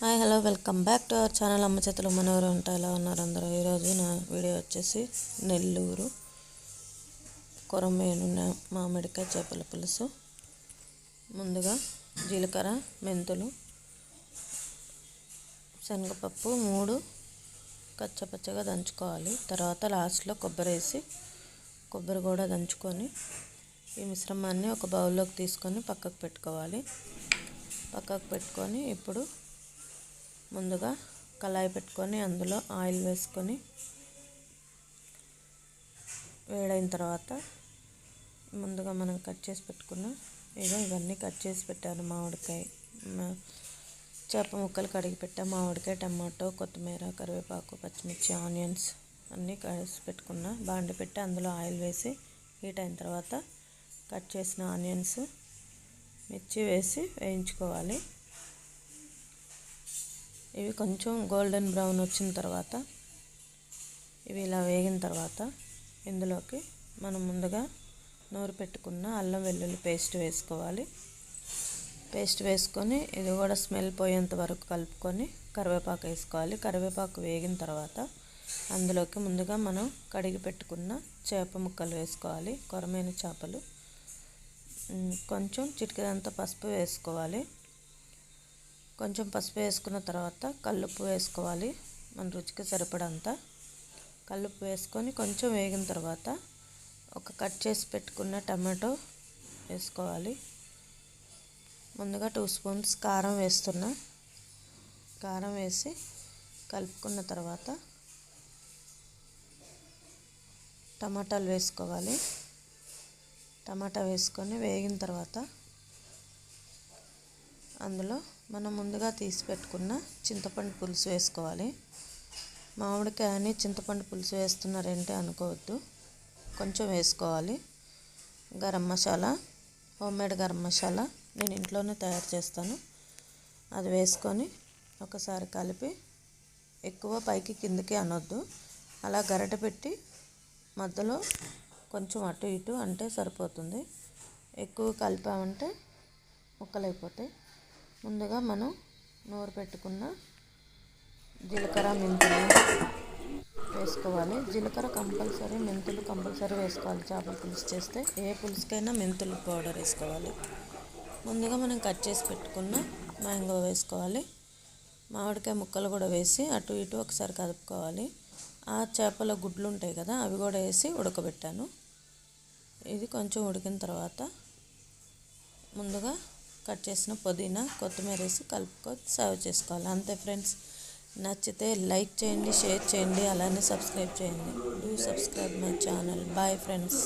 Hi hello welcome back to our channel అమ్మ చేతులు మనవరు ఉంటా ఎలా ఉన్నారు అందరూ. ఈరోజు నా వీడియో వచ్చేసి నెల్లూరు కొరమేను మామిడికాయ చేపల పులుసు. ముందుగా జీలకర్ర, మెంతులు, శనగపప్పు 3 కచ్చపచ్చగా దంచుకోవాలి. తర్వాత లాస్ట్లో కొబ్బరి వేసి కొబ్బరి కూడా దంచుకొని ఈ మిశ్రమాన్ని ఒక బౌల్లోకి తీసుకొని పక్కకు పెట్టుకోవాలి. ఇప్పుడు ముందుగా కళాయి పెట్టుకొని అందులో ఆయిల్ వేసుకొని వేడైన తర్వాత ముందుగా మనం కట్ చేసి పెట్టుకున్న ఇవన్నీ కట్ చేసి పెట్టాను. మామిడికాయ, చేప ముక్కలు కడిగి పెట్టా, మామిడికాయ, టమాటో, కొత్తిమీర, కరివేపాకు, పచ్చిమిర్చి, ఆనియన్స్ అన్నీ కలిసి పెట్టుకున్న. బాండి పెట్టి అందులో ఆయిల్ వేసి హీట్ అయిన తర్వాత కట్ చేసిన ఆనియన్స్, మిర్చి వేసి వేయించుకోవాలి. ఇవి కొంచెం గోల్డెన్ బ్రౌన్ వచ్చిన తర్వాత ఇవి ఇలా వేగిన తర్వాత ఇందులోకి మనం ముందుగా నూరు పెట్టుకున్న అల్లం వెల్లుల్లి పేస్ట్ వేసుకోవాలి. పేస్ట్ వేసుకొని ఇది కూడా స్మెల్ పోయేంత వరకు కలుపుకొని కరివేపాకు వేసుకోవాలి. కరివేపాకు వేగిన తర్వాత అందులోకి ముందుగా మనం కడిగి పెట్టుకున్న చేప ముక్కలు వేసుకోవాలి. కొరమేను చేపలు. కొంచెం చిటికెడంత పసుపు వేసుకోవాలి. కొంచెం పసుపు వేసుకున్న తర్వాత కల్లుప్పు వేసుకోవాలి. మన రుచికి సరిపడంత కల్లుప్పు వేసుకొని కొంచెం వేగిన తర్వాత ఒక కట్ చేసి పెట్టుకున్న టమాటో వేసుకోవాలి. ముందుగా 2 స్పూన్స్ కారం వేస్తున్నా. కారం వేసి కలుపుకున్న తర్వాత టమాటాలు వేసుకోవాలి. టమాటా వేసుకొని వేగిన తర్వాత అందులో మనం ముందుగా తీసి పెట్టుకున్న చింతపండు పులుసు వేసుకోవాలి. మామిడికాయని చింతపండు పులుసు వేస్తున్నారంటే అనుకోవద్దు, కొంచెం వేసుకోవాలి. గరం మసాలా, హోమ్మేడ్ గరం మసాలా నేను ఇంట్లోనే తయారు చేస్తాను. అది వేసుకొని ఒకసారి కలిపి ఎక్కువ పైకి కిందకి అనొద్దు, అలా గరిటె పెట్టి మధ్యలో కొంచెం అటు ఇటు అంటే సరిపోతుంది. ఎక్కువ కలిపామంటే ముక్కలైపోతాయి. ముందుగా మనం నూరు పెట్టుకున్న జీలకర్ర, మెంతులు వేసుకోవాలి. జీలకర్ర కంపల్సరీ, మెంతులు కంపల్సరీ వేసుకోవాలి. చేపల పులుసు చేస్తే ఏ పులుసుకైనా మెంతులు పౌడర్ వేసుకోవాలి. ముందుగా మనం కట్ చేసి పెట్టుకున్న మ్యాంగో వేసుకోవాలి. మామిడికాయ ముక్కలు కూడా వేసి అటు ఇటు ఒకసారి కలుపుకోవాలి. ఆ చేపల గుడ్లు ఉంటాయి కదా, అవి కూడా వేసి ఉడకబెట్టాను. ఇది కొంచెం ఉడికిన తర్వాత ముందుగా కట్ చేసిన పుదీనా, కొత్తిమీర వేసి కలుపుకొని సర్వ్ చేసుకోవాలి. అంతే ఫ్రెండ్స్. నచ్చితే లైక్ చేయండి, షేర్ చేయండి, అలానే సబ్స్క్రైబ్ చేయండి. Do subscribe my channel. Bye friends.